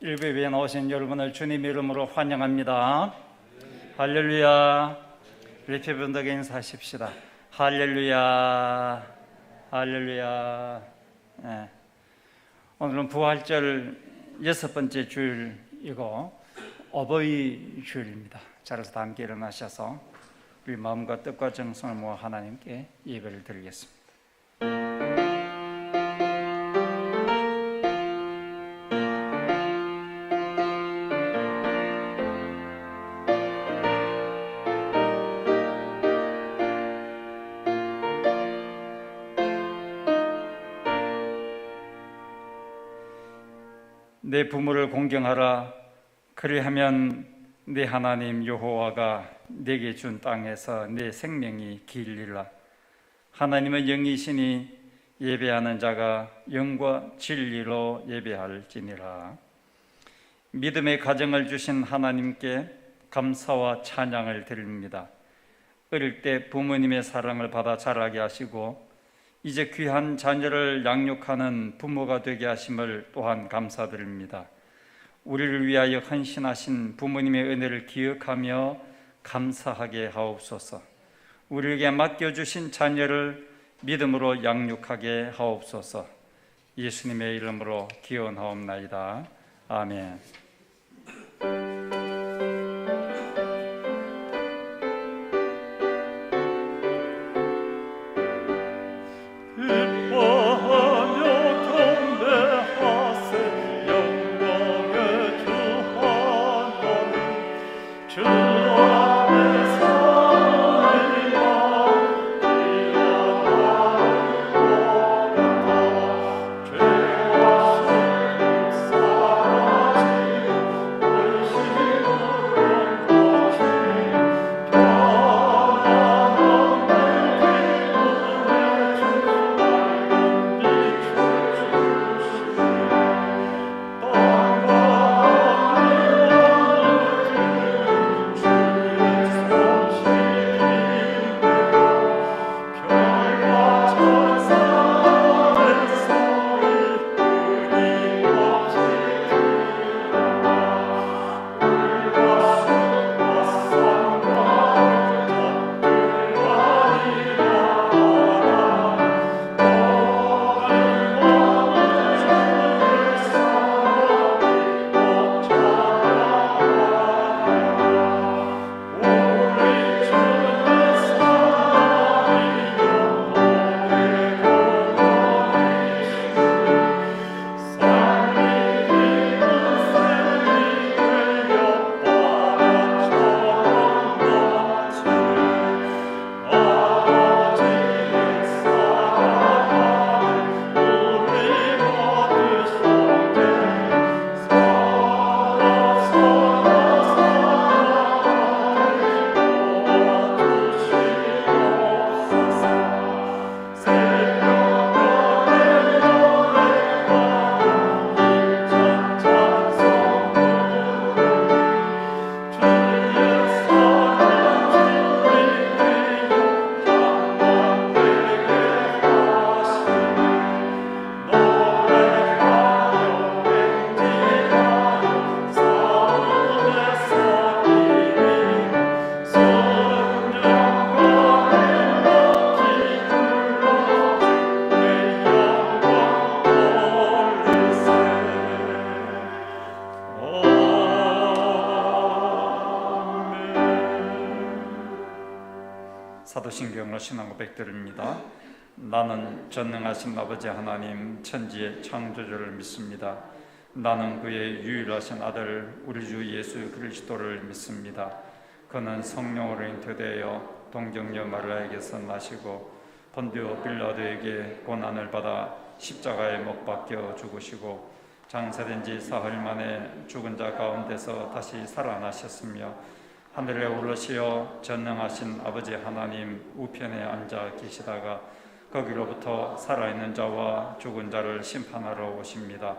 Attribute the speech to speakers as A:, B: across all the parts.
A: 일부에 나오신 여러분을 주님의 이름으로 환영합니다. 할렐루야. 리피분들에게 인사하십시다. 할렐루야. 할렐루야. 네. 오늘은 부활절 6번째 주일이고 어버이 주일입니다. 자리에서 다 함께 일어나셔서 우리 마음과 뜻과 정성을 모아 하나님께 예배를 드리겠습니다. 내 부모를 공경하라. 그리하면 내 하나님 여호와가 내게 준 땅에서 내 생명이 길리라. 하나님은 영이시니 예배하는 자가 영과 진리로 예배할지니라. 믿음의 가정을 주신 하나님께 감사와 찬양을 드립니다. 어릴 때 부모님의 사랑을 받아 자라게 하시고 이제 귀한 자녀를 양육하는 부모가 되게 하심을 또한 감사드립니다. 우리를 위하여 헌신하신 부모님의 은혜를 기억하며 감사하게 하옵소서. 우리에게 맡겨주신 자녀를 믿음으로 양육하게 하옵소서. 예수님의 이름으로 기원하옵나이다. 아멘. 사도신경으로 신앙 고백드립니다. 나는 전능하신 아버지 하나님 천지의 창조주를 믿습니다. 나는 그의 유일하신 아들 우리 주 예수 그리스도를 믿습니다. 그는 성령으로 잉태되어 동정녀 마리아에게서 나시고 본디오 빌라도에게 고난을 받아 십자가에 못 박혀 죽으시고 장사된 지 사흘 만에 죽은 자 가운데서 다시 살아나셨으며 하늘에 오르시어 전능하신 아버지 하나님 우편에 앉아 계시다가 거기로부터 살아있는 자와 죽은 자를 심판하러 오십니다.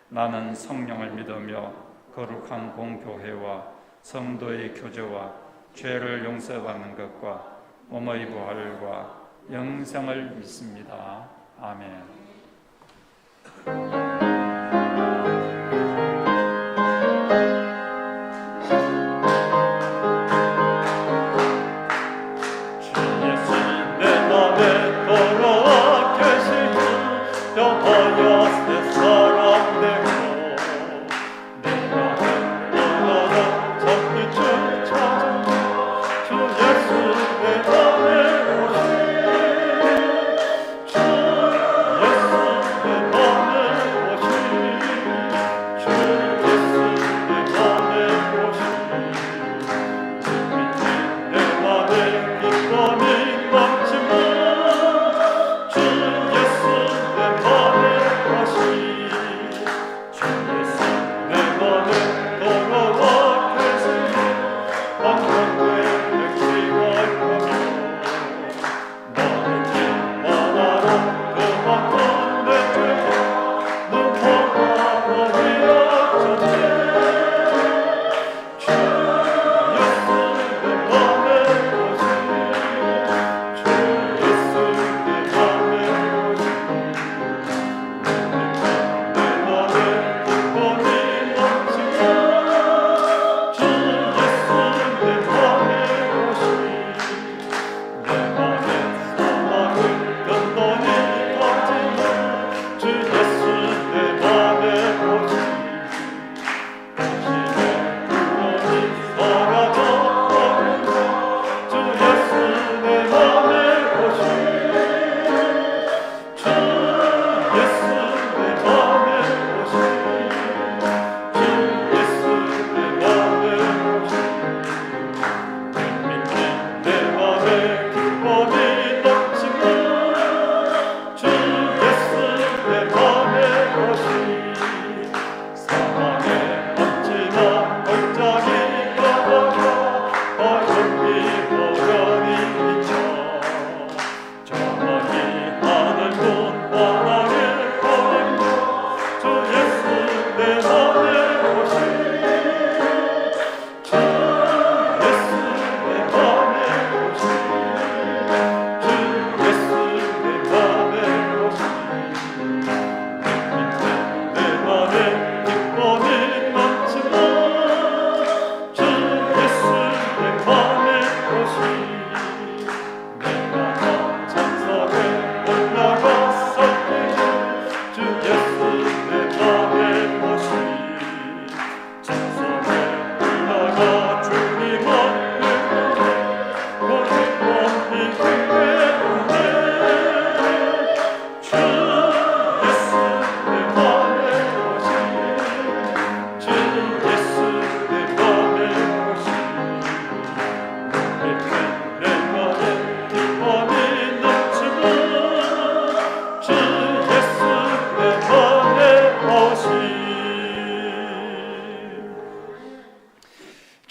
A: 나는 성령을 믿으며 거룩한 공교회와 성도의 교제와 죄를 용서받는 것과 몸의 부활과 영생을 믿습니다. 아멘.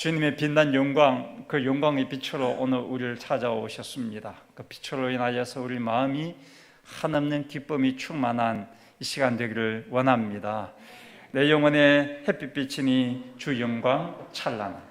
A: 주님의 빛난 영광, 그 영광의 빛으로 오늘 우리를 찾아오셨습니다. 그 빛으로 인하여서 우리 마음이 한없는 기쁨이 충만한 이 시간 되기를 원합니다. 내 영혼의 햇빛비치니 주 영광 찬란.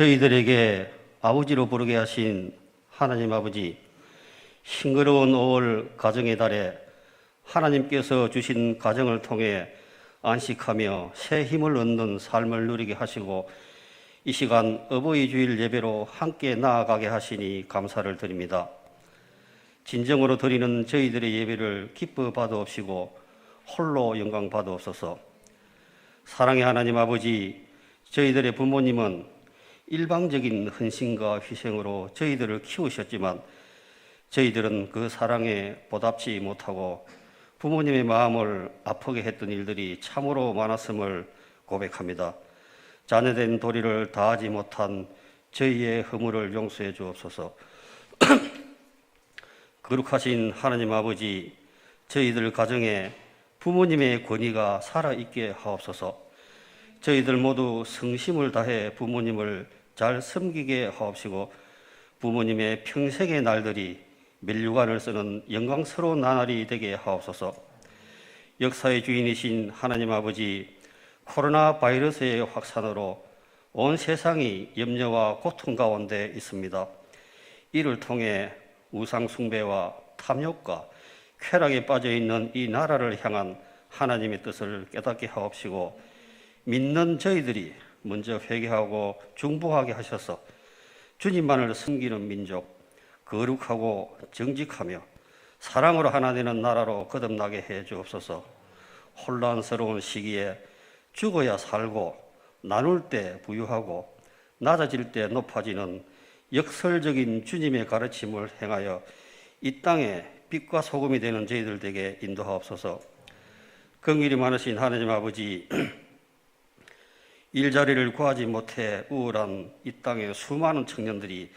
B: 저희들에게 아버지로 부르게 하신 하나님 아버지, 싱그러운 5월 가정의 달에 하나님께서 주신 가정을 통해 안식하며 새 힘을 얻는 삶을 누리게 하시고 이 시간 어버이 주일 예배로 함께 나아가게 하시니 감사를 드립니다. 진정으로 드리는 저희들의 예배를 기뻐 받아옵시고 홀로 영광 받아옵소서. 사랑의 하나님 아버지, 저희들의 부모님은 일방적인 헌신과 희생으로 저희들을 키우셨지만 저희들은 그 사랑에 보답지 못하고 부모님의 마음을 아프게 했던 일들이 참으로 많았음을 고백합니다. 자녀된 도리를 다하지 못한 저희의 허물을 용서해 주옵소서. 거룩하신 하나님 아버지, 저희들 가정에 부모님의 권위가 살아있게 하옵소서. 저희들 모두 성심을 다해 부모님을 잘 섬기게 하옵시고 부모님의 평생의 날들이 면류관을 쓰는 영광스러운 나날이 되게 하옵소서. 역사의 주인이신 하나님 아버지, 코로나 바이러스의 확산으로 온 세상이 염려와 고통 가운데 있습니다. 이를 통해 우상 숭배와 탐욕과 쾌락에 빠져있는 이 나라를 향한 하나님의 뜻을 깨닫게 하옵시고 믿는 저희들이 먼저 회개하고 중보하게 하셔서 주님만을 섬기는 민족, 거룩하고 정직하며 사랑으로 하나 되는 나라로 거듭나게 해 주옵소서. 혼란스러운 시기에 죽어야 살고 나눌 때 부유하고 낮아질 때 높아지는 역설적인 주님의 가르침을 행하여 이 땅에 빛과 소금이 되는 저희들 에게 인도하옵소서. 긍휼이 많으신 하나님 아버지, 일자리를 구하지 못해 우울한 이 땅의 수많은 청년들이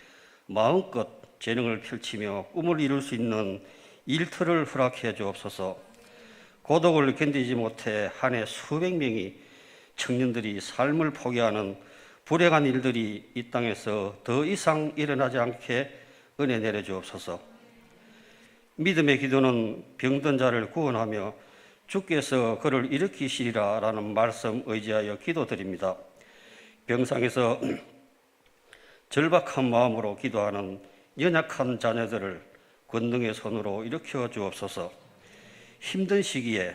B: 마음껏 재능을 펼치며 꿈을 이룰 수 있는 일터를 허락해 주옵소서. 고독을 견디지 못해 한 해 수백 명의 청년들이 삶을 포기하는 불행한 일들이 이 땅에서 더 이상 일어나지 않게 은혜 내려 주옵소서. 믿음의 기도는 병든 자를 구원하며 주께서 그를 일으키시리라 라는 말씀 의지하여 기도드립니다. 병상에서 절박한 마음으로 기도하는 연약한 자녀들을 권능의 손으로 일으켜 주옵소서. 힘든 시기에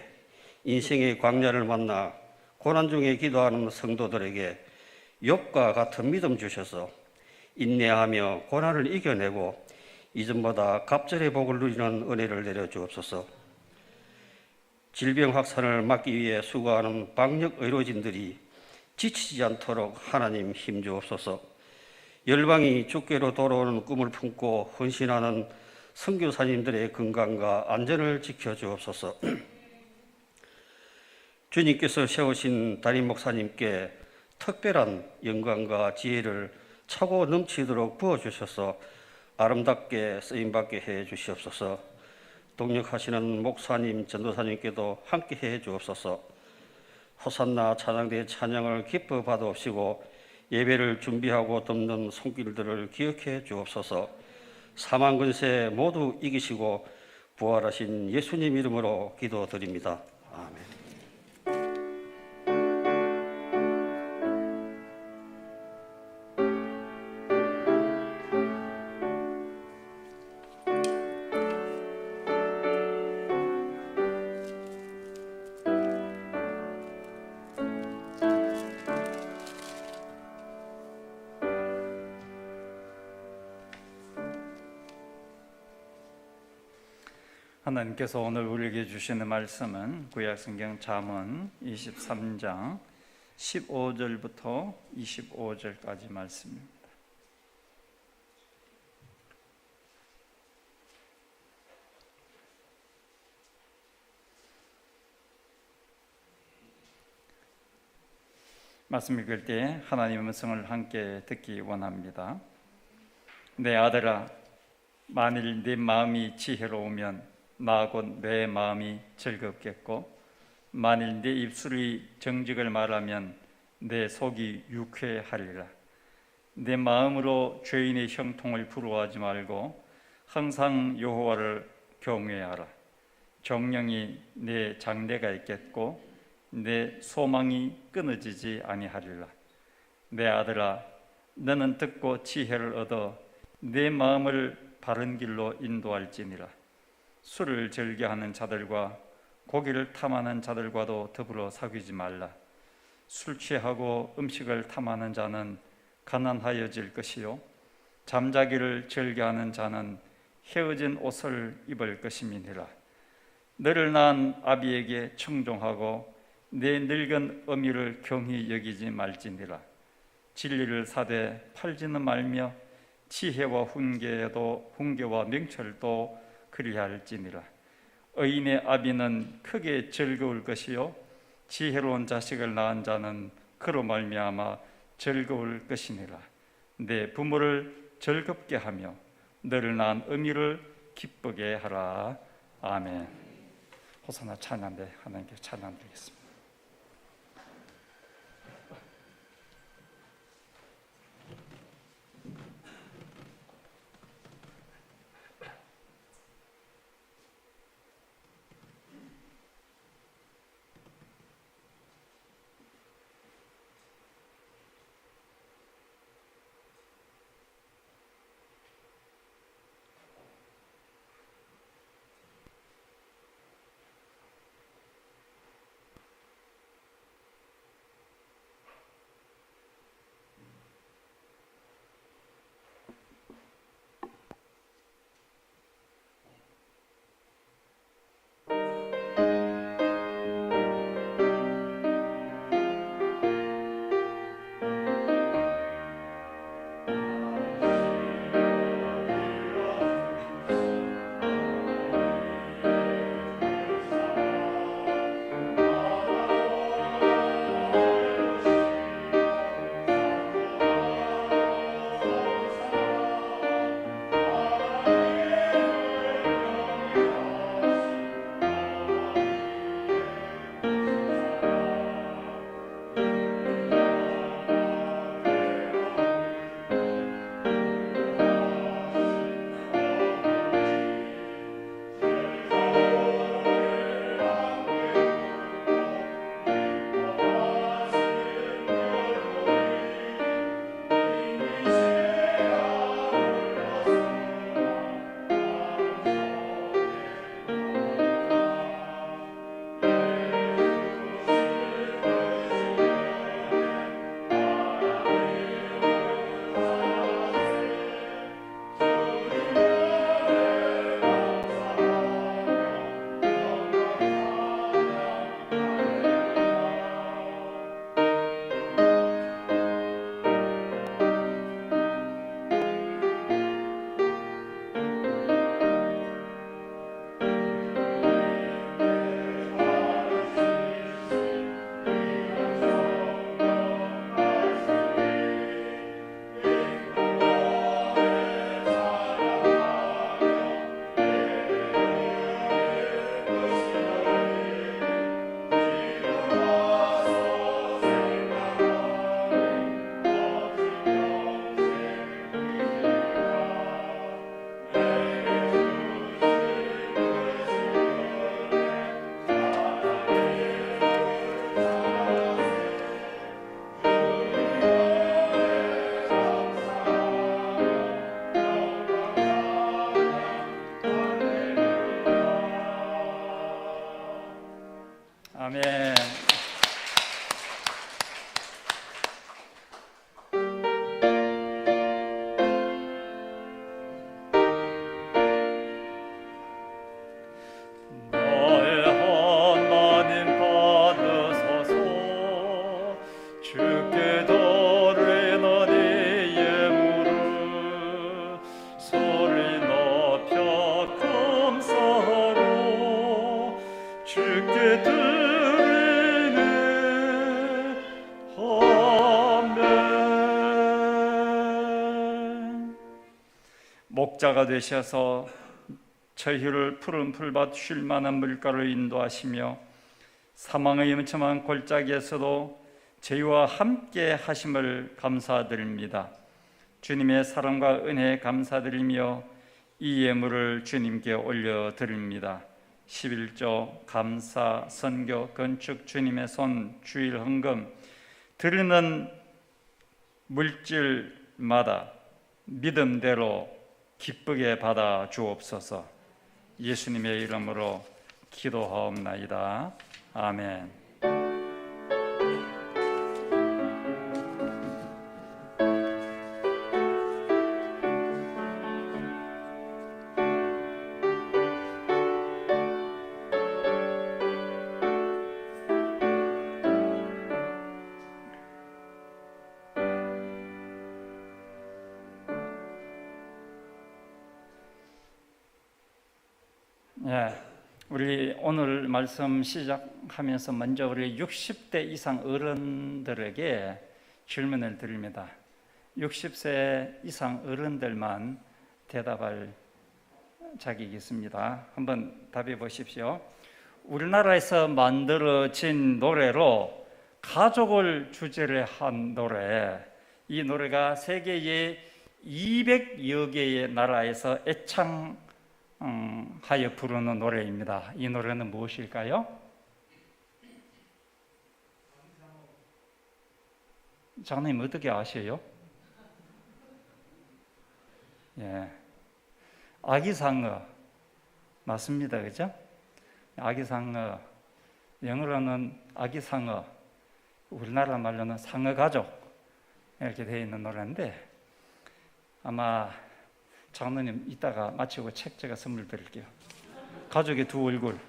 B: 인생의 광야를 만나 고난 중에 기도하는 성도들에게 욥과 같은 믿음 주셔서 인내하며 고난을 이겨내고 이전보다 갑절의 복을 누리는 은혜를 내려 주옵소서. 질병 확산을 막기 위해 수고하는 방역 의료진들이 지치지 않도록 하나님 힘 주옵소서. 열방이 주께로 돌아오는 꿈을 품고 헌신하는 선교사님들의 건강과 안전을 지켜 주옵소서. 주님께서 세우신 담임 목사님께 특별한 영광과 지혜를 차고 넘치도록 부어주셔서 아름답게 쓰임받게 해 주시옵소서. 동역하시는 목사님, 전도사님께도 함께 해 주옵소서. 호산나 찬양대의 찬양을 기뻐 받아옵시고 예배를 준비하고 돕는 손길들을 기억해 주옵소서. 사망 근세 모두 이기시고 부활하신 예수님 이름으로 기도드립니다. 아멘.
A: 하나님께서 오늘 우리에게 주시는 말씀은 구약성경 잠언 23장 15절부터 25절까지 말씀입니다. 말씀 읽을 때 하나님의 음성을 함께 듣기 원합니다. 내 아들아, 만일 네 마음이 지혜로우면 나 곧 내 마음이 즐겁겠고, 만일 네 입술이 정직을 말하면 내 속이 유쾌하리라. 내 마음으로 죄인의 형통을 부러워하지 말고 항상 여호와를 경외하라. 정령이 내 장래가 있겠고 내 소망이 끊어지지 아니하리라. 내 아들아, 너는 듣고 지혜를 얻어 내 마음을 바른 길로 인도할지니라. 술을 즐겨하는 자들과 고기를 탐하는 자들과도 더불어 사귀지 말라. 술 취하고 음식을 탐하는 자는 가난하여질 것이요, 잠자기를 즐겨하는 자는 헤어진 옷을 입을 것임이니라. 너를 낳은 아비에게 청종하고 내 늙은 어미를 경히 여기지 말지니라. 진리를 사되 팔지는 말며 지혜와 훈계와 명철도 그리할지니라. 의인의 아비는 크게 즐거울 것이요, 지혜로운 자식을 낳은 자는 그로 말미암아 즐거울 것이니라. 내 부모를 즐겁게 하며 너를 낳은 어미를 기쁘게 하라. 아멘. 호산나 찬양대 하나님께 찬양드리겠습니다. 아멘. 나의 하나님 받으소서. 주께 드리는 이 예물을 소리 높여 감사로 주께 드리네. 아멘. 목자가 되셔서 저희를 푸른 풀밭 쉴 만한 물가로 인도하시며 사망의 음침한 골짜기에서도 저희와 함께 하심을 감사드립니다. 주님의 사랑과 은혜에 감사드리며 이 예물을 주님께 올려드립니다. 11조, 감사, 선교, 건축, 주님의 손, 주일 헌금 드리는 물질마다 믿음대로 기쁘게 받아 주옵소서. 예수님의 이름으로 기도하옵나이다. 아멘. 우리 오늘 말씀 시작하면서 먼저 우리 60대 이상 어른들에게 질문을 드립니다. 60세 이상 어른들만 대답할 자격이 있습니다. 한번 답해 보십시오. 우리나라에서 만들어진 노래로 가족을 주제로 한 노래, 이 노래가 세계의 200여 개의 나라에서 하여 부르는 노래입니다. 이 노래는 무엇일까요? 장로님 어떻게 아세요? 아기상어 맞습니다, 그죠? 아기상어, 영어로는 아기상어, 우리나라 말로는 상어가족 이렇게 되어 있는 노래인데, 아마 장로님 이따가 마치고 책 제가 선물 드릴게요. 가족의 두 얼굴.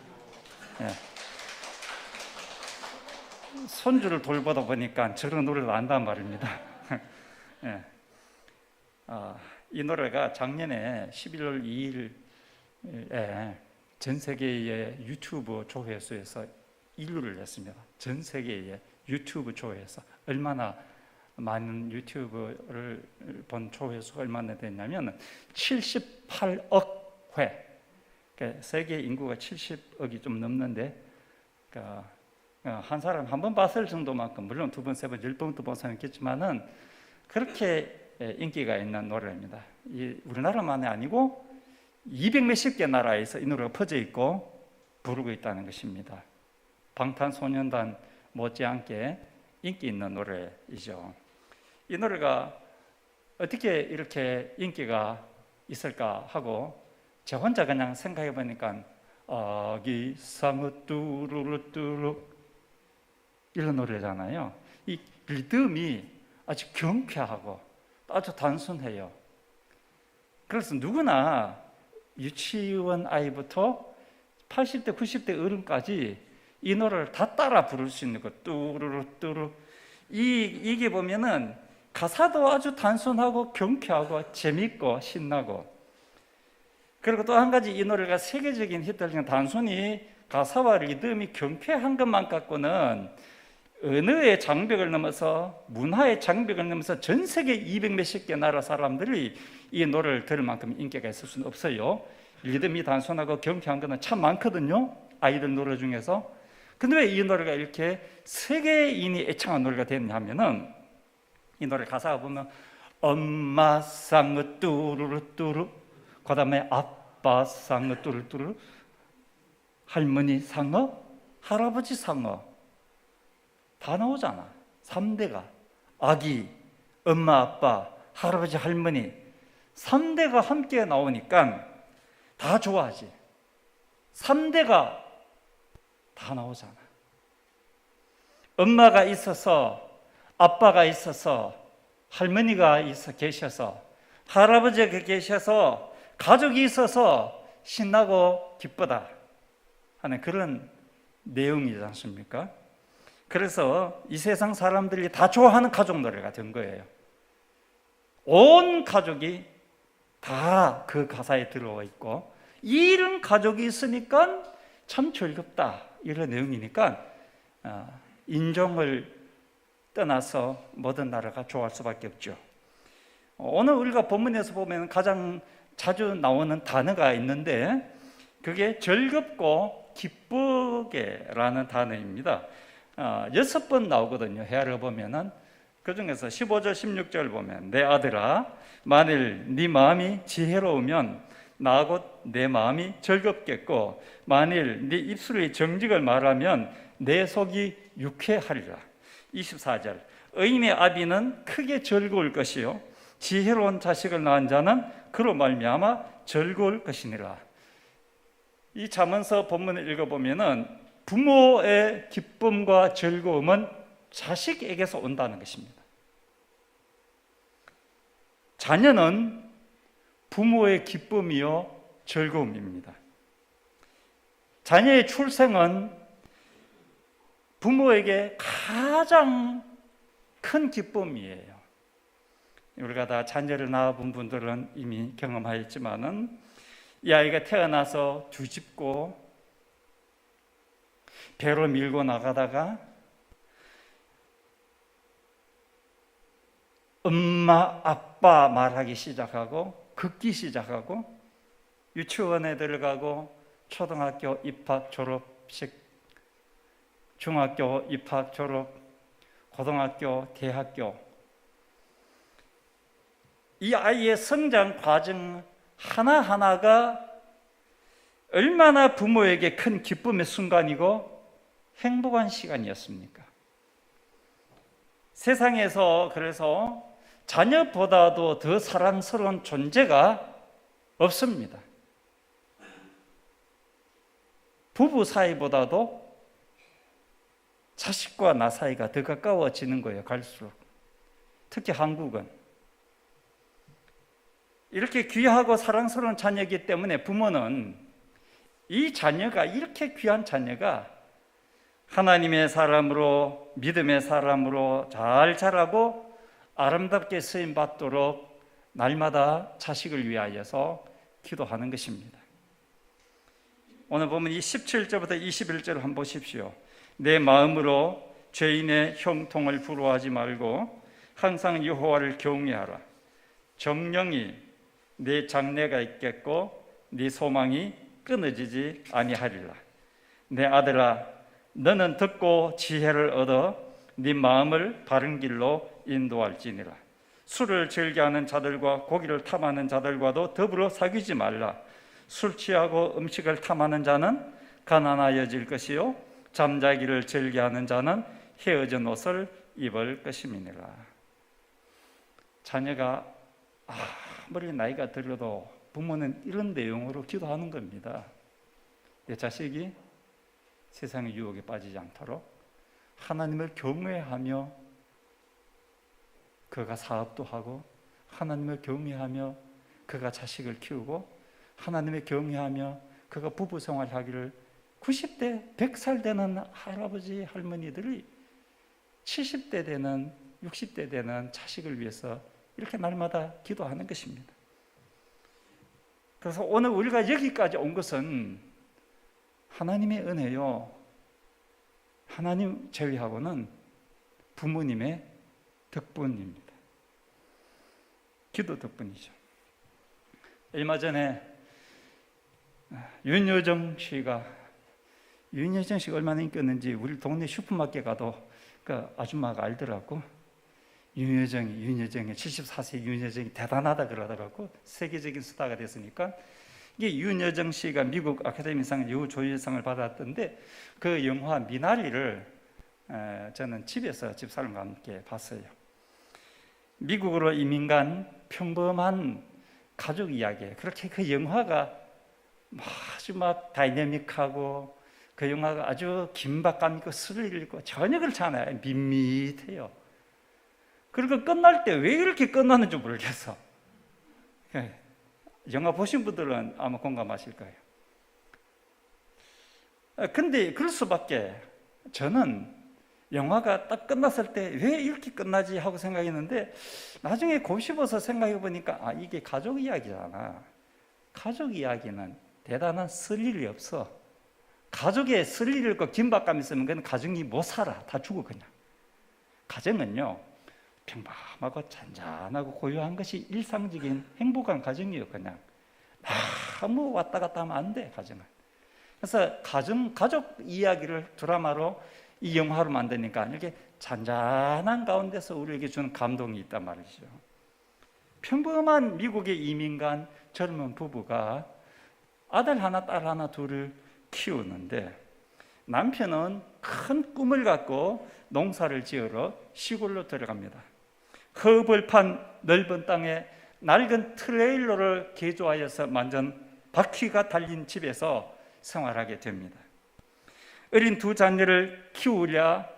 A: 손주를 돌보다 보니까 저런 노래를 안단 말입니다. 이 노래가 작년에 11월 2일에 전 세계의 유튜브 조회수에서 1위를 했습니다. 전 세계의 유튜브 조회에서 얼마나 많은 유튜브를 본 조회수가 얼마나 됐냐면 78억 회. 그러니까 세계 인구가 70억이 좀 넘는데, 그러니까 한 사람 한 번 봤을 정도만큼, 물론 두 번, 세 번, 10번도 봐서는 있겠지만은 그렇게 인기가 있는 노래입니다. 우리나라만이 아니고 200 몇십 개 나라에서 이 노래가 퍼져 있고 부르고 있다는 것입니다. 방탄소년단 못지않게 인기 있는 노래이죠. 이 노래가 어떻게 이렇게 인기가 있을까 하고 저 혼자 그냥 생각해 보니까 아기상어 뚜루루뚜루 이런 노래잖아요. 이 리듬이 아주 경쾌하고 아주 단순해요. 그래서 누구나 유치원 아이부터 80대, 90대 어른까지 이 노래를 다 따라 부를 수 있는 것. 뚜루루뚜루. 이게 보면은 가사도 아주 단순하고 경쾌하고 재밌고 신나고, 그리고 또 한 가지 이 노래가 세계적인 히트를 단순히 가사와 리듬이 경쾌한 것만 갖고는 언어의 장벽을 넘어서 문화의 장벽을 넘어서 전 세계 200 몇십 개 나라 사람들이 이 노래를 들을 만큼 인기가 있을 수는 없어요. 리듬이 단순하고 경쾌한 것은 참 많거든요, 아이들 노래 중에서. 근데 왜 이 노래가 이렇게 세계인이 애창한 노래가 됐냐 하면은, 이 노래 가사가 보면 엄마 상어 뚜루루뚜루, 그 다음에 아빠 상어 뚜루뚜루, 할머니 상어, 할아버지 상어 다 나오잖아. 3대가 아기, 엄마, 아빠, 할아버지, 할머니 3대가 함께 나오니까 다 좋아하지. 3대가 다 나오잖아. 엄마가 있어서, 아빠가 있어서, 할머니가 계셔서, 할아버지가 계셔서, 가족이 있어서 신나고 기쁘다 하는 그런 내용이지 않습니까? 그래서 이 세상 사람들이 다 좋아하는 가족 노래가 된 거예요. 온 가족이 다 그 가사에 들어와 있고, 이런 가족이 있으니까 참 즐겁다, 이런 내용이니까 인종을 떠나서 모든 나라가 좋아할 수밖에 없죠. 오늘 우리가 본문에서 보면 가장 자주 나오는 단어가 있는데, 그게 즐겁고 기쁘게라는 단어입니다. 6번 나오거든요. 헤아려 보면은. 그 중에서 15절 16절 보면, 내 아들아, 만일 네 마음이 지혜로우면 나 곧 내 마음이 즐겁겠고, 만일 네 입술의 정직을 말하면 내 속이 유쾌하리라. 24절, 의인의 아비는 크게 즐거울 것이요 지혜로운 자식을 낳은 자는 그로 말미암아 즐거울 것이니라. 이 잠언서 본문을 읽어보면은 부모의 기쁨과 즐거움은 자식에게서 온다는 것입니다. 자녀는 부모의 기쁨이요 즐거움입니다. 자녀의 출생은 부모에게 가장 큰 기쁨이에요. 우리가 다 자녀를 낳아본 분들은 이미 경험하였지만은, 이 아이가 태어나서 뒤집고 배로 밀고 나가다가 엄마, 아빠 말하기 시작하고, 걷기 시작하고, 유치원에 들어가고, 초등학교 입학 졸업식, 중학교 입학 졸업, 고등학교, 대학교, 이 아이의 성장 과정 하나하나가 얼마나 부모에게 큰 기쁨의 순간이고 행복한 시간이었습니까? 세상에서 그래서 자녀보다도 더 사랑스러운 존재가 없습니다. 부부 사이보다도 자식과 나 사이가 더 가까워지는 거예요, 갈수록. 특히 한국은 이렇게 귀하고 사랑스러운 자녀이기 때문에 부모는 이 자녀가, 이렇게 귀한 자녀가 하나님의 사람으로, 믿음의 사람으로 잘 자라고 아름답게 쓰임 받도록 날마다 자식을 위하여서 기도하는 것입니다. 오늘 보면 이 17절부터 21절을 한번 보십시오. 내 마음으로 죄인의 형통을 부러워하지 말고 항상 여호와를 경외하라. 정령이 네 장래가 있겠고 네 소망이 끊어지지 아니하리라. 내 아들아, 너는 듣고 지혜를 얻어 네 마음을 바른 길로 인도할지니라. 술을 즐겨하는 자들과 고기를 탐하는 자들과도 더불어 사귀지 말라. 술 취하고 음식을 탐하는 자는 가난하여질 것이요 잠자기를 즐겨하는 자는 헤어진 옷을 입을 것임이니라. 자녀가 아무리 나이가 들어도 부모는 이런 내용으로 기도하는 겁니다. 내 자식이 세상의 유혹에 빠지지 않도록 하나님을 경외하며 그가 사업도 하고, 하나님을 경외하며 그가 자식을 키우고, 하나님을 경외하며 그가 부부 생활하기를 90대, 100살 되는 할아버지, 할머니들이 70대 되는, 60대 되는 자식을 위해서 이렇게 날마다 기도하는 것입니다. 그래서 오늘 우리가 여기까지 온 것은 하나님의 은혜요, 하나님 제외하고는 부모님의 덕분입니다. 기도 덕분이죠. 얼마 전에 윤여정 씨가 얼마나 인기였는지 우리 동네 슈퍼마켓 가도 그 아줌마가 알더라고. 윤여정이 74세 윤여정이 대단하다 그러더라고. 세계적인 스타가 됐으니까. 이게 윤여정 씨가 미국 아카데미상 여우조연상을 받았던데, 그 영화 미나리를 저는 집에서 집사람과 함께 봤어요. 미국으로 이민 간 평범한 가족 이야기. 그렇게 그 영화가 아주 막 다이내믹하고 그 영화가 아주 긴박감 있고 스릴 있고 전혀 그렇지 않아요. 밋밋해요. 그리고 끝날 때 왜 이렇게 끝나는지 모르겠어. 영화 보신 분들은 아마 공감하실 거예요. 근데 그럴 수밖에. 저는 영화가 딱 끝났을 때 왜 이렇게 끝나지 하고 생각했는데 나중에 곱씹어서 생각해 보니까 이게 가족 이야기잖아. 가족 이야기는 대단한 스릴이 없어. 가족에 스릴이 있고 긴박감 있으면 그건 가정이 못 살아. 다 죽어 그냥. 가정은요 평범하고 잔잔하고 고요한 것이 일상적인 행복한 가정이에요. 그냥 너무 왔다 갔다 하면 안 돼. 가정은. 그래서 가족 이야기를 드라마로 이 영화로 만드니까 이렇게 잔잔한 가운데서 우리에게 주는 감동이 있단 말이죠. 평범한 미국의 이민 간 젊은 부부가 아들 하나 딸 하나 둘을 키우는데 남편은 큰 꿈을 갖고 농사를 지으러 시골로 들어갑니다. 허벌판 넓은 땅에 낡은 트레일러를 개조하여서 만든 바퀴가 달린 집에서 생활하게 됩니다. 어린 두 자녀를 키우랴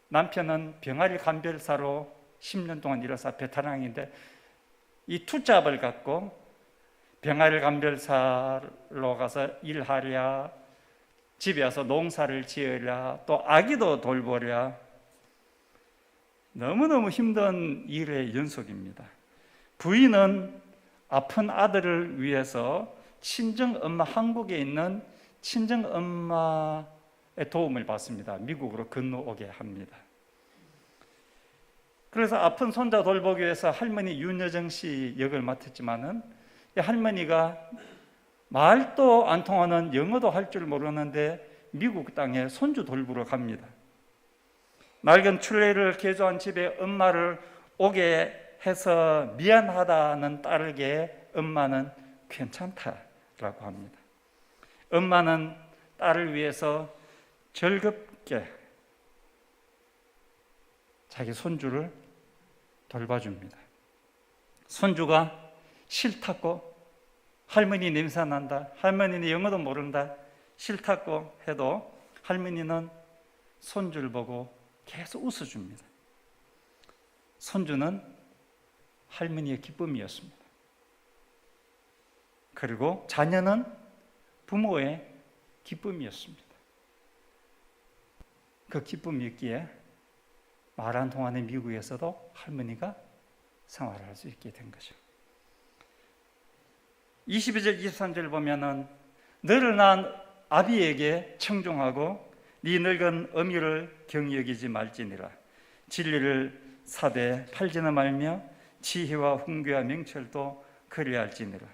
A: 남편은 병아리 감별사로 10년 동안 일해서 베테랑인데 이 투잡을 갖고 병아리 감별사로 가서 일하랴 집에 와서 농사를 지으랴 또 아기도 돌보랴 너무너무 힘든 일의 연속입니다. 부인은 아픈 아들을 위해서 친정엄마 한국에 있는 친정엄마의 도움을 받습니다. 미국으로 건너오게 합니다. 그래서 아픈 손자 돌보기 위해서 할머니 윤여정 씨 역을 맡았지만은 이 할머니가 말도 안 통하는 영어도 할 줄 모르는데 미국 땅에 손주 돌보러 갑니다. 낡은 트레일러를 개조한 집에 엄마를 오게 해서 미안하다는 딸에게 엄마는 괜찮다라고 합니다. 엄마는 딸을 위해서 즐겁게 자기 손주를 돌봐줍니다. 손주가 싫다고 할머니 냄새 난다, 할머니는 영어도 모른다, 싫다고 해도 할머니는 손주를 보고 계속 웃어줍니다. 손주는 할머니의 기쁨이었습니다. 그리고 자녀는 부모의 기쁨이었습니다. 그 기쁨이었기에 말 안 통하는 미국에서도 할머니가 생활할 수 있게 된 거죠. 22절 23절 보면은 너를 낳은 아비에게 청종하고 네 늙은 어미를 경히 여기지 말지니라. 진리를 사되 팔지는 말며 지혜와 훈계와 명철도 그리할지니라.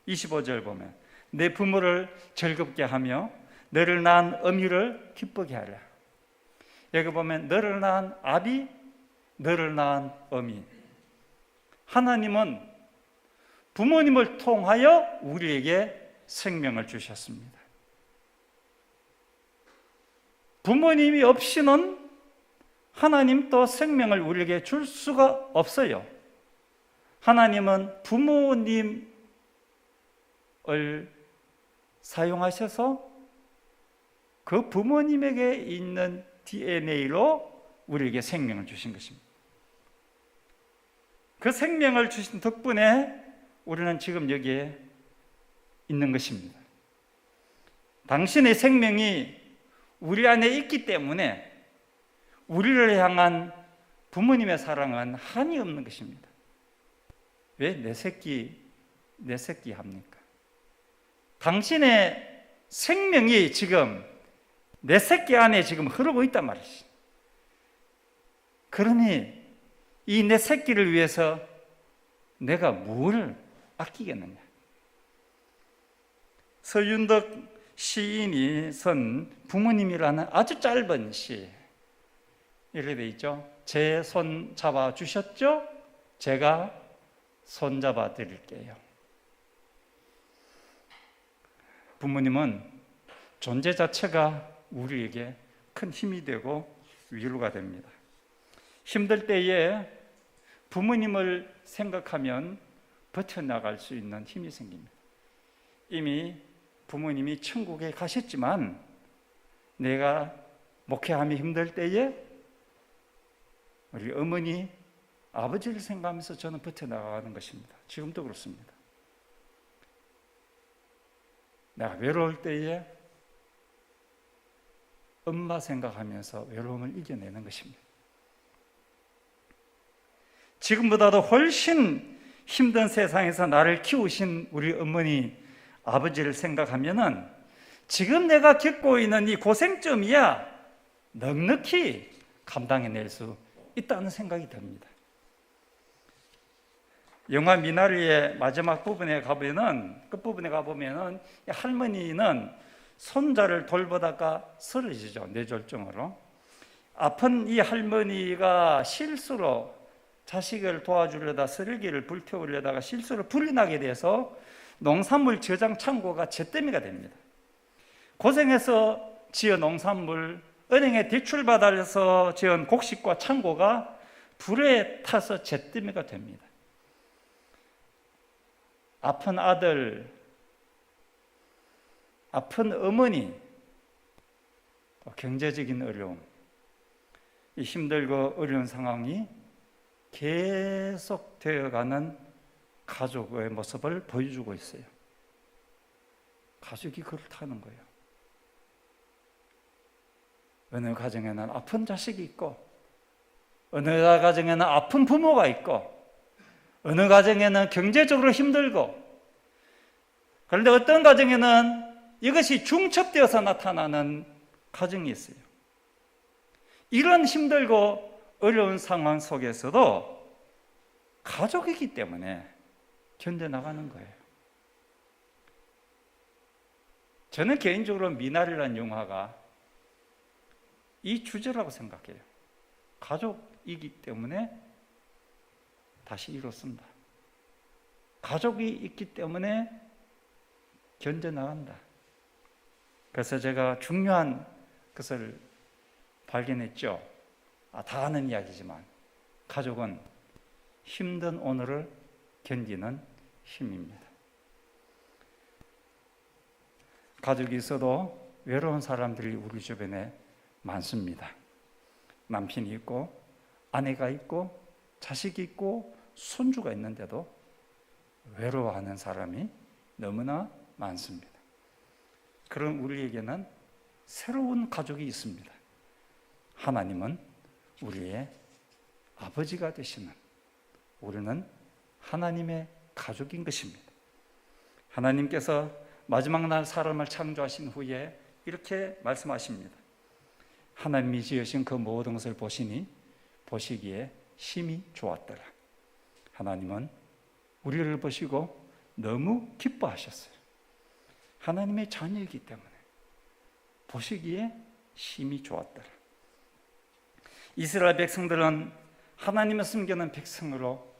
A: 25절 보면 내 부모를 즐겁게 하며 너를 낳은 어미를 기쁘게 하라. 여기 보면 너를 낳은 아비, 너를 낳은 어미. 하나님은 부모님을 통하여 우리에게 생명을 주셨습니다. 부모님이 없이는 하나님 또 생명을 우리에게 줄 수가 없어요. 하나님은 부모님을 사용하셔서 그 부모님에게 있는 DNA로 우리에게 생명을 주신 것입니다. 그 생명을 주신 덕분에 우리는 지금 여기에 있는 것입니다. 당신의 생명이 우리 안에 있기 때문에 우리를 향한 부모님의 사랑은 한이 없는 것입니다. 왜 내 새끼 합니까? 당신의 생명이 지금 내 새끼 안에 지금 흐르고 있단 말이지. 그러니 이 내 새끼를 위해서 내가 뭘 아끼겠느냐? 서윤덕 시인이 쓴 부모님이라는 아주 짧은 시 이렇게 돼 있죠. 제 손 잡아 주셨죠? 제가 손 잡아 드릴게요. 부모님은 존재 자체가 우리에게 큰 힘이 되고 위로가 됩니다. 힘들 때에 부모님을 생각하면 버텨나갈 수 있는 힘이 생깁니다. 이미 부모님이 천국에 가셨지만 내가 목회하며 힘들 때에 우리 어머니, 아버지를 생각하면서 저는 버텨나가는 것입니다. 지금도 그렇습니다. 내가 외로울 때에 엄마 생각하면서 외로움을 이겨내는 것입니다. 지금보다도 훨씬 힘든 세상에서 나를 키우신 우리 어머니, 아버지를 생각하면은 지금 내가 겪고 있는 이 고생점이야 넉넉히 감당해낼 수 있다는 생각이 듭니다. 영화 미나리의 마지막 부분에 가보면은, 끝부분에 가보면은 할머니는 손자를 돌보다가 쓰러지죠. 뇌졸중으로. 아픈 이 할머니가 실수로 자식을 도와주려다 쓰레기를 불태우려다가 실수로 불이 나게 돼서 농산물 저장 창고가 잿더미가 됩니다. 고생해서 지은 농산물, 은행에 대출받아서 지은 곡식과 창고가 불에 타서 잿더미가 됩니다. 아픈 아들, 아픈 어머니, 경제적인 어려움, 이 힘들고 어려운 상황이 계속 되어가는 가족의 모습을 보여주고 있어요. 가족이 그렇다는 거예요. 어느 가정에는 아픈 자식이 있고, 어느 가정에는 아픈 부모가 있고, 어느 가정에는 경제적으로 힘들고, 그런데 어떤 가정에는 이것이 중첩되어서 나타나는 가정이 있어요. 이런 힘들고 어려운 상황 속에서도 가족이기 때문에 견뎌나가는 거예요. 저는 개인적으로 미나리라는 영화가 이 주제라고 생각해요. 가족이기 때문에 다시 이뤘습니다. 가족이 있기 때문에 견뎌나간다. 그래서 제가 중요한 것을 발견했죠. 다 아는 이야기지만 가족은 힘든 오늘을 견디는 힘입니다. 가족이 있어도 외로운 사람들이 우리 주변에 많습니다. 남편이 있고 아내가 있고 자식이 있고 손주가 있는데도 외로워하는 사람이 너무나 많습니다. 그런 우리에게는 새로운 가족이 있습니다. 하나님은 우리의 아버지가 되시는, 우리는 하나님의 가족인 것입니다. 하나님께서 마지막 날 사람을 창조하신 후에 이렇게 말씀하십니다. 하나님이 지으신 그 모든 것을 보시기에 심히 좋았더라. 하나님은 우리를 보시고 너무 기뻐하셨어요. 하나님의 자녀이기 때문에 보시기에 심히 좋았더라. 이스라엘 백성들은 하나님을 섬기는 백성으로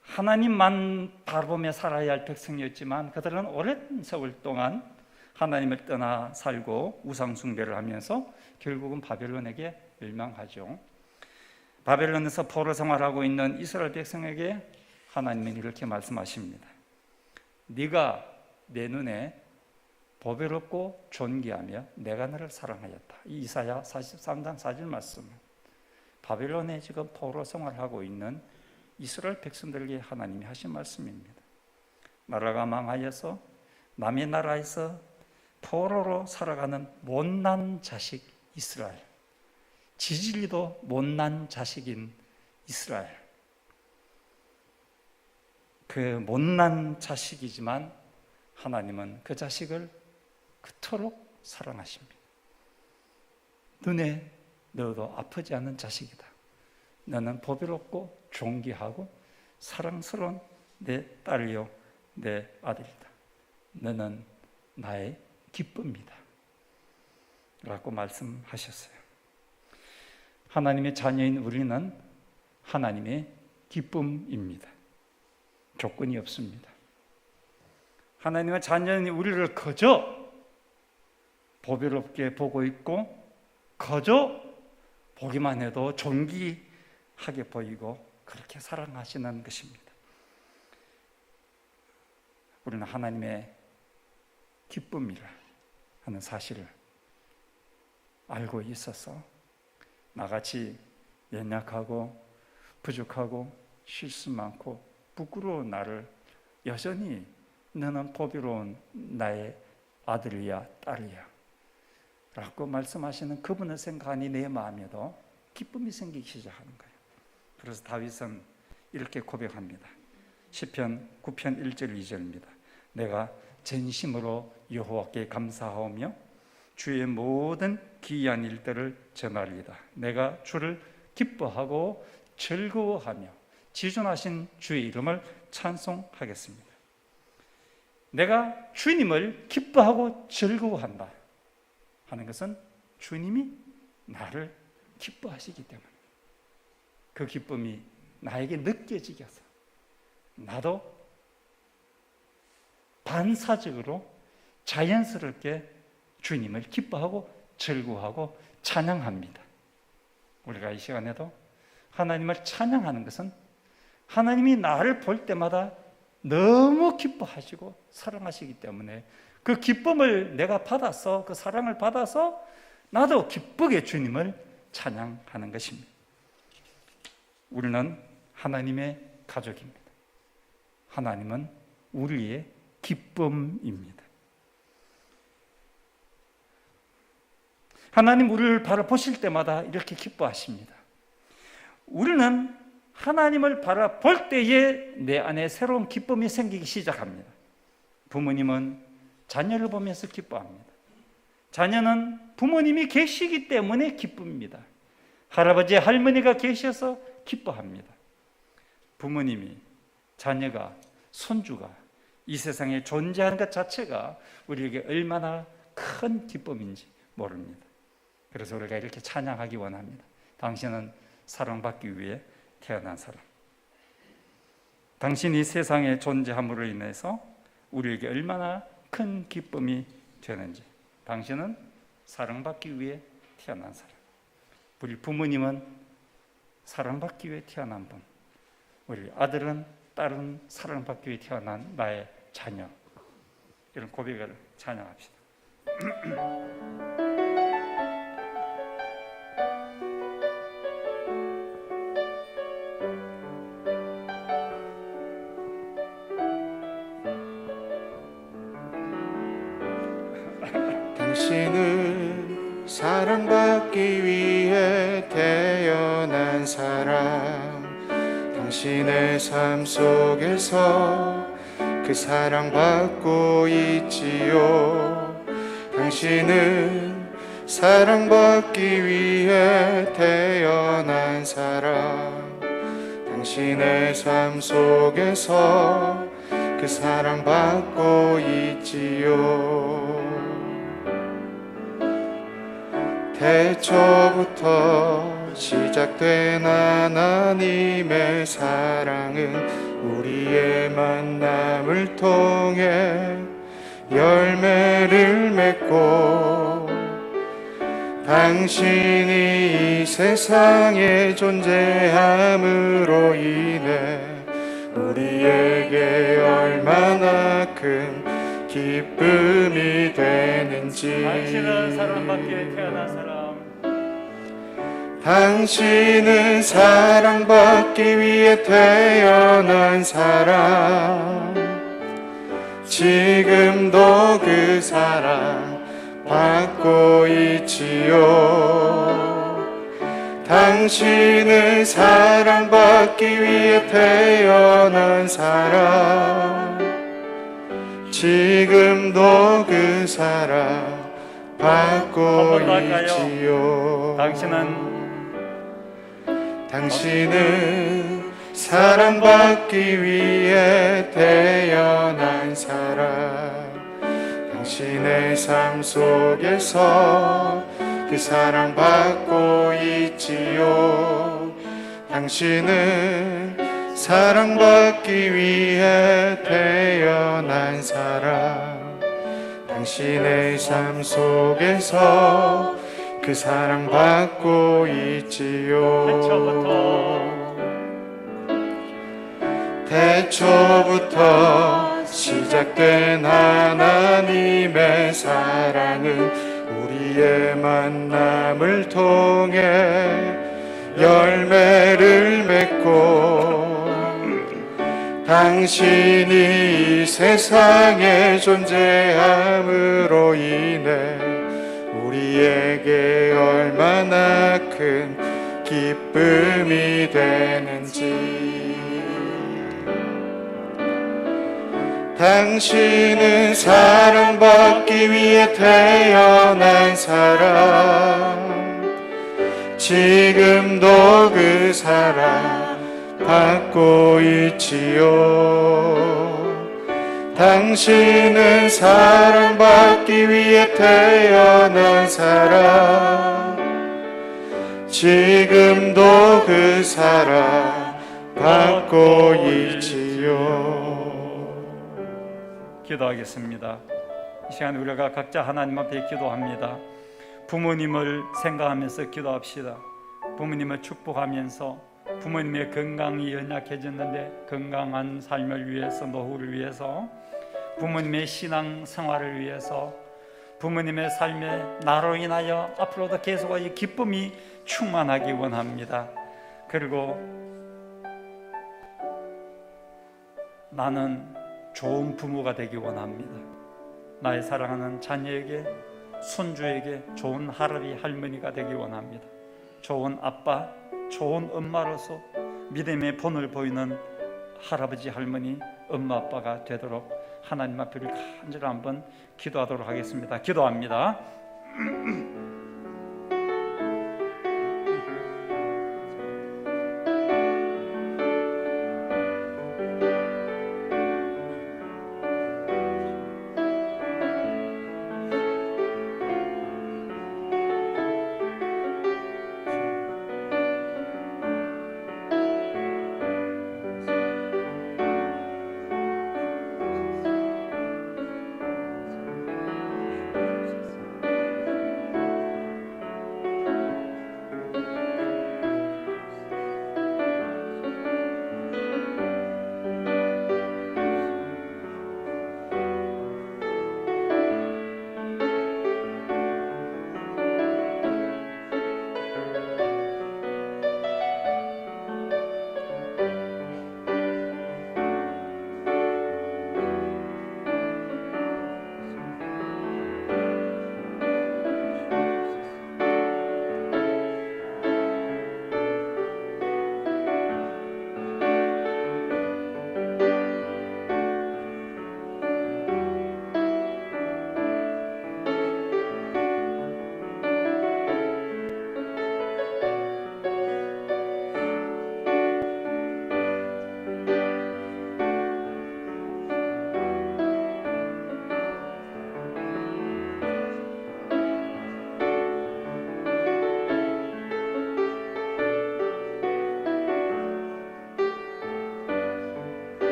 A: 하나님만 바라보며 살아야 할 백성이었지만 그들은 오랜 세월 동안 하나님을 떠나 살고 우상 숭배를 하면서 결국은 바벨론에게 멸망하죠. 바벨론에서 포로 생활하고 있는 이스라엘 백성에게 하나님은 이렇게 말씀하십니다. 네가 내 눈에 보배롭고 존귀하며 내가 너를 사랑하였다. 이 이사야 43장 4절 말씀. 바벨론에 지금 포로 생활하고 있는 이스라엘 백성들에게 하나님이 하신 말씀입니다. 나라가 망하여서 남의 나라에서 포로로 살아가는 못난 자식 이스라엘, 지질이도 못난 자식인 이스라엘, 그 못난 자식이지만 하나님은 그 자식을 그토록 사랑하십니다. 눈에 넣어도 아프지 않은 자식이다. 너는 보배롭고 존귀하고 사랑스러운 내 딸이요 내 아들이다. 너는 나의 기쁨이다 라고 말씀하셨어요. 하나님의 자녀인 우리는 하나님의 기쁨입니다. 조건이 없습니다. 하나님의 자녀인 우리를 그저 보배롭게 보고 있고 그저 보기만 해도 존귀하게 보이고 그렇게 사랑하시는 것입니다. 우리는 하나님의 기쁨이라, 하는 사실을 알고 있어서 나같이 연약하고 부족하고 실수 많고 부끄러운 나를 여전히 너는 보배로운 나의 아들이야 딸이야 라고 말씀하시는 그분을 생각하니 내 마음에도 기쁨이 생기기 시작하는 거예요. 그래서 다윗은 이렇게 고백합니다. 시편 9편 1절 2절입니다. 내가 전심으로 여호와께 감사하오며 주의 모든 기이한 일들을 전하리이다. 내가 주를 기뻐하고 즐거워하며 지존하신 주의 이름을 찬송하겠습니다. 내가 주님을 기뻐하고 즐거워한다 하는 것은 주님이 나를 기뻐하시기 때문에 그 기쁨이 나에게 느껴지게 해서 나도 반사적으로 자연스럽게 주님을 기뻐하고 즐거워하고 찬양합니다. 우리가 이 시간에도 하나님을 찬양하는 것은 하나님이 나를 볼 때마다 너무 기뻐하시고 사랑하시기 때문에 그 기쁨을 내가 받아서 그 사랑을 받아서 나도 기쁘게 주님을 찬양하는 것입니다. 우리는 하나님의 가족입니다. 하나님은 우리의 기쁨입니다. 하나님 우리를 바라보실 때마다 이렇게 기뻐하십니다. 우리는 하나님을 바라볼 때에 내 안에 새로운 기쁨이 생기기 시작합니다. 부모님은 자녀를 보면서 기뻐합니다. 자녀는 부모님이 계시기 때문에 기쁩니다. 할아버지, 할머니가 계셔서 기뻐합니다. 부모님이, 자녀가, 손주가 이 세상에 존재하는 것 자체가 우리에게 얼마나 큰 기쁨인지 모릅니다. 그래서 우리가 이렇게 찬양하기 원합니다. 당신은 사랑받기 위해 태어난 사람. 당신이 세상에 존재함으로 인해서 우리에게 얼마나 큰 기쁨이 되는지. 당신은 사랑받기 위해 태어난 사람. 우리 부모님은 사랑받기 위해 태어난 분. 우리 아들은, 딸은 사랑받기 위해 태어난 나의 자녀. 이런 고백을 찬양합시다.
C: 당신은 사랑받기 위해 태어난 사람. 당신의 삶 속에서 그 사랑받고 있지요. 당신은 사랑받기 위해 태어난 사람. 당신의 삶 속에서 그 사랑받고 있지요. 태초부터 시작된 하나님의 사랑은 우리의 만남을 통해 열매를 맺고 당신이 이 세상에 존재함으로 인해 우리에게 얼마나 큰 기쁨이 되는지.
A: 당신은 사랑받기 위해 태어난 사람.
C: 당신은 사랑받기 위해 태어난 사람. 지금도 그 사랑 받고 있지요. 당신은 사랑받기 위해 태어난 사람. 지금도 그 사랑 받고 있지요. 당신은 사랑받기 위해 태어난 사람. 당신의 삶 속에서 그 사랑받고 있지요. 당신은 사랑받기 위해 태어난 사람. 당신의 삶 속에서 그 사랑받고 있지요. 태초부터 시작된 하나님의 사랑은 우리의 만남을 통해 열매를 맺고 당신이 이 세상에 존재함으로 인해 우리에게 얼마나 큰 기쁨이 되는지. 당신은 사랑받기 위해 태어난 사람, 지금도 그 사랑 받고 있지요. 당신은 사랑받기 위해 태어난 사람, 지금도 그 사랑 받고 있지요.
A: 기도하겠습니다. 이 시간 우리가 각자 하나님 앞에 기도합니다. 부모님을 생각하면서 기도합시다. 부모님을 축복하면서 부모님의 건강이 연약해졌는데 건강한 삶을 위해서, 노후를 위해서, 부모님의 신앙 생활을 위해서, 부모님의 삶에 나로 인하여 앞으로도 계속하여 기쁨이 충만하기 원합니다. 그리고 나는 좋은 부모가 되기 원합니다. 나의 사랑하는 자녀에게, 손주에게 좋은 할아버지, 할머니가 되기 원합니다. 좋은 아빠, 좋은 엄마로서 믿음의 본을 보이는 할아버지, 할머니, 엄마, 아빠가 되도록 하나님 앞에 간절히 한번 기도하도록 하겠습니다. 기도합니다.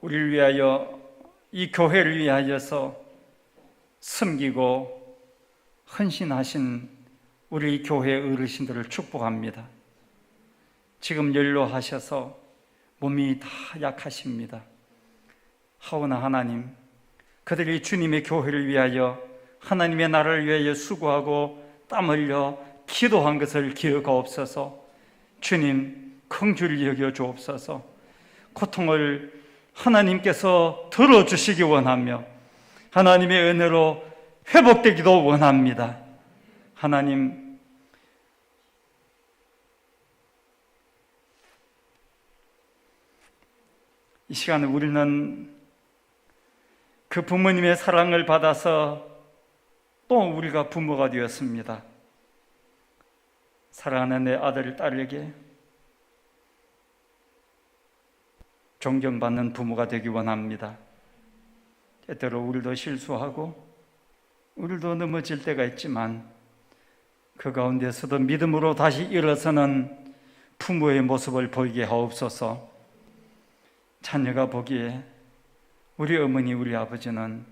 A: 우리를 위하여, 이 교회를 위하여서 섬기고 헌신하신 우리 교회 어르신들을 축복합니다. 지금 연로하셔서 몸이 다 약하십니다. 하오나 하나님, 그들이 주님의 교회를 위하여, 하나님의 나라를 위하여 수고하고 땀 흘려 기도한 것을 기억하옵소서. 주님, 긍휼히 여겨 주옵소서. 고통을 하나님께서 들어주시기 원하며 하나님의 은혜로 회복되기도 원합니다. 하나님, 이 시간에 우리는 그 부모님의 사랑을 받아서 또 우리가 부모가 되었습니다. 사랑하는 내 아들, 딸에게 존경받는 부모가 되기 원합니다. 때때로 우리도 실수하고 우리도 넘어질 때가 있지만 그 가운데서도 믿음으로 다시 일어서는 부모의 모습을 보이게 하옵소서. 자녀가 보기에 우리 어머니, 우리 아버지는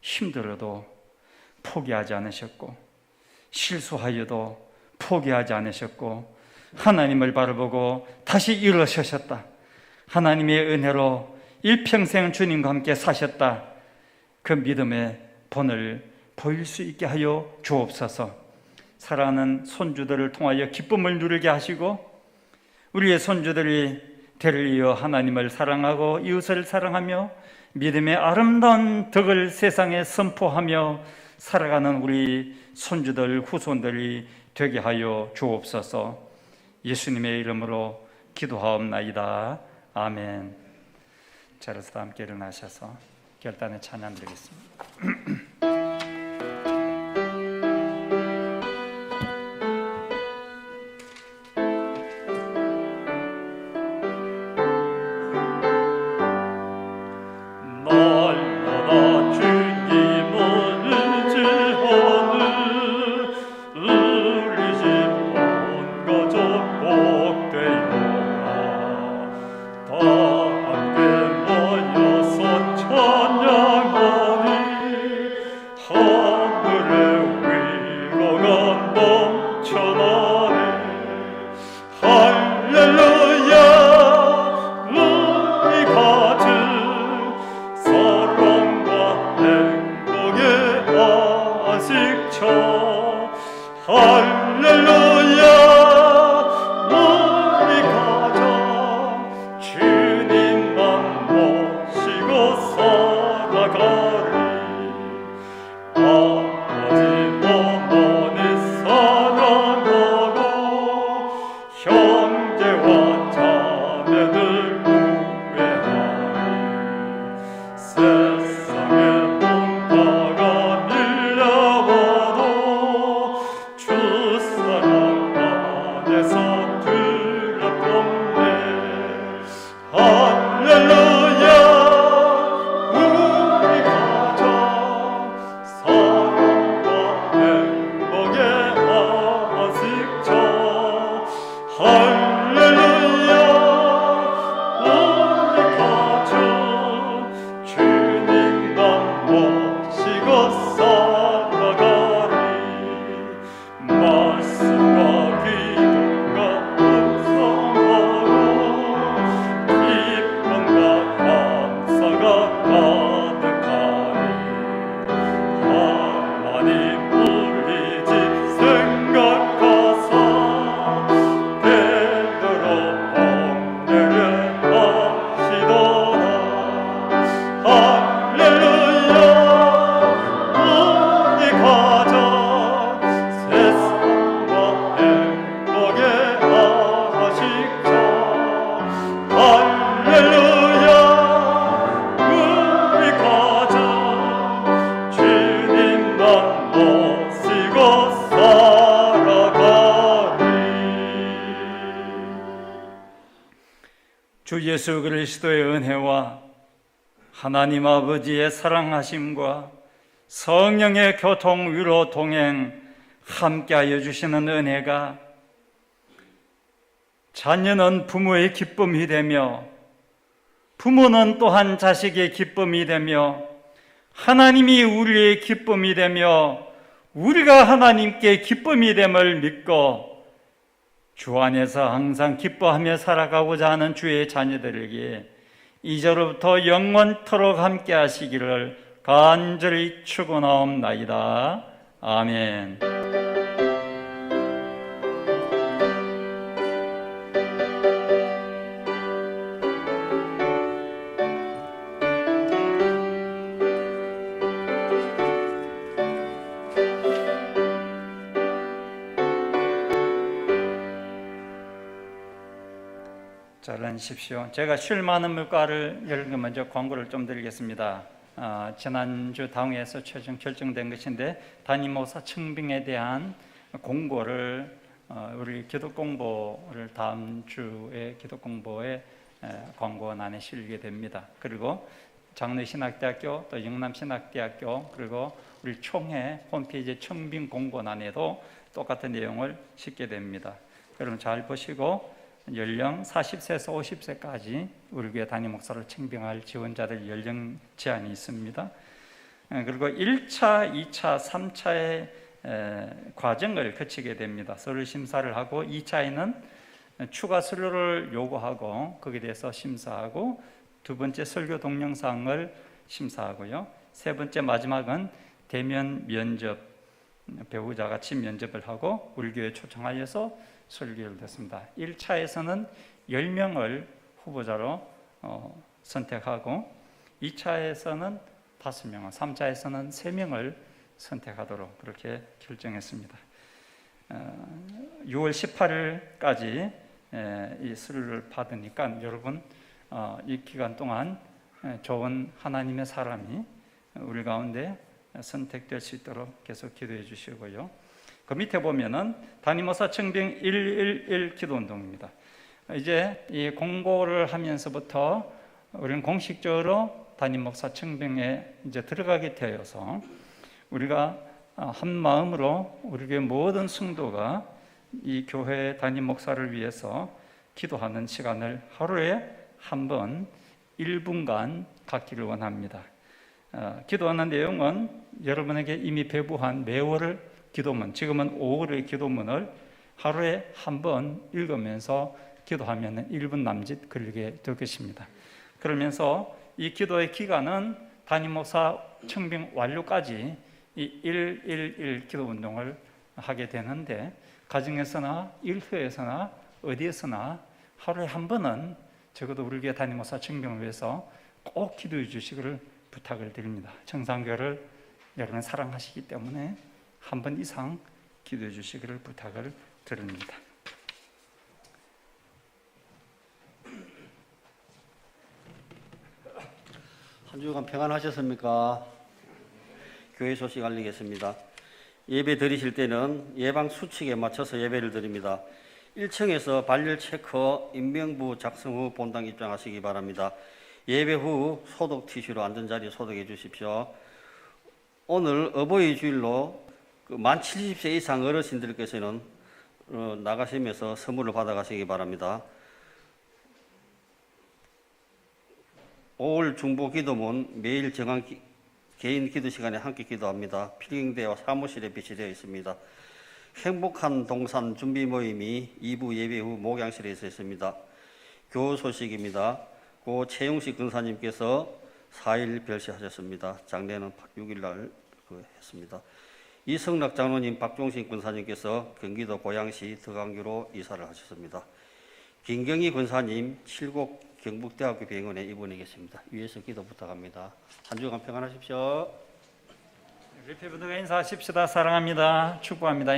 A: 힘들어도 포기하지 않으셨고 실수하여도 포기하지 않으셨고 하나님을 바라보고 다시 일어서셨다. 하나님의 은혜로 일평생 주님과 함께 사셨다. 그 믿음의 본을 보일 수 있게 하여 주옵소서. 사랑하는 손주들을 통하여 기쁨을 누리게 하시고 우리의 손주들이 대를 이어 하나님을 사랑하고 이웃을 사랑하며 믿음의 아름다운 덕을 세상에 선포하며 살아가는 우리 손주들 후손들이 되게 하여 주옵소서. 예수님의 이름으로 기도하옵나이다. 아멘. 자리에서 다 함께 일어나셔서 결단의 찬양 드리겠습니다. 주 예수 그리스도의 은혜와 하나님 아버지의 사랑하심과 성령의 교통 위로 동행 함께하여 주시는 은혜가 자녀는 부모의 기쁨이 되며 부모는 또한 자식의 기쁨이 되며 하나님이 우리의 기쁨이 되며 우리가 하나님께 기쁨이 됨을 믿고 주 안에서 항상 기뻐하며 살아가고자 하는 주의 자녀들에게 이제로부터 영원토록 함께 하시기를 간절히 축원하옵나이다. 아멘. 잘 앉으십시오. 제가 쉴 많은 물가를 여러분 먼저 광고를 좀 드리겠습니다. 지난주 당회에서 최종 결정된 것인데 담임 목사 청빙에 대한 공고를 우리 기독공보를 다음 주에 기독공보에 광고란에 실리게 됩니다. 그리고 장로신학대학교 또 영남신학대학교 그리고 우리 총회 홈페이지 청빙 공고란에도 똑같은 내용을 싣게 됩니다. 여러분 잘 보시고 연령 40세에서 50세까지 우리 교회 담임 목사를 청빙할 지원자들 연령 제한이 있습니다. 그리고 1차, 2차, 3차의 과정을 거치게 됩니다. 서류 심사를 하고 2차에는 추가 서류를 요구하고 거기에 대해서 심사하고 두 번째 설교 동영상을 심사하고요. 세 번째 마지막은 대면 면접, 배우자 같이 면접을 하고 우리 교회에 초청하여서 설교를 했습니다. 1차에서는 10명을 후보자로 선택하고 2차에서는 5명, 3차에서는 3명을 선택하도록 그렇게 결정했습니다. 6월 18일까지 이 서류를 받으니까 여러분 이 기간 동안 좋은 하나님의 사람이 우리 가운데 선택될 수 있도록 계속 기도해 주시고요. 그 밑에 보면은 담임목사 청빙 111 기도운동입니다. 이제 이 공고를 하면서부터 우리는 공식적으로 담임목사 청빙에 이제 들어가게 되어서 우리가 한 마음으로 우리 교회 모든 성도가 이 교회 담임 목사를 위해서 기도하는 시간을 하루에 한 번 1분간 갖기를 원합니다. 기도하는 내용은 여러분에게 이미 배부한 매월 기도문, 지금은 5월의 기도문을 하루에 한 번 읽으면서 기도하면 1분 남짓 걸리게 될 것입니다. 그러면서 이 기도의 기간은 담임 목사 청빙 완료까지 이 111 기도 운동을 하게 되는데 가정에서나 일터에서나 어디에서나 하루에 한 번은 적어도 우리 교회 담임 목사 청빙을 위해서 꼭 기도해 주시기를 부탁을 드립니다. 청산교를 여러분 사랑하시기 때문에 한 번 이상 기도해 주시기를 부탁을 드립니다.
B: 한 주간 평안하셨습니까? 교회 소식 알리겠습니다. 예배 드리실 때는 예방 수칙에 맞춰서 예배를 드립니다. 1층에서 발열 체크 인명부 작성 후 본당 입장하시기 바랍니다. 예배 후 소독 티슈로 앉은 자리 소독해 주십시오. 오늘 어버이 주일로 만 70세 이상 어르신들께서는 나가시면서 선물을 받아가시기 바랍니다. 5월 중보 기도문 매일 정한 개인 기도 시간에 함께 기도합니다. 필경대와 사무실에 비치되어 있습니다. 행복한 동산 준비 모임이 2부 예배 후 목양실에서 있습니다. 교우 소식입니다. 고 최용식 근사님께서 4일 별세하셨습니다. 장례는 6일 날 했습니다. 이성락 장로님, 박종신 군사님께서 경기도 고양시 덕안교로 이사를 하셨습니다. 김경희 군사님, 칠곡 경북대학교 병원에 입원해 계십니다. 위에서 기도 부탁합니다. 한 주간 평안하십시오.
A: 우리 피부들과 인사하십시다. 사랑합니다. 축복합니다.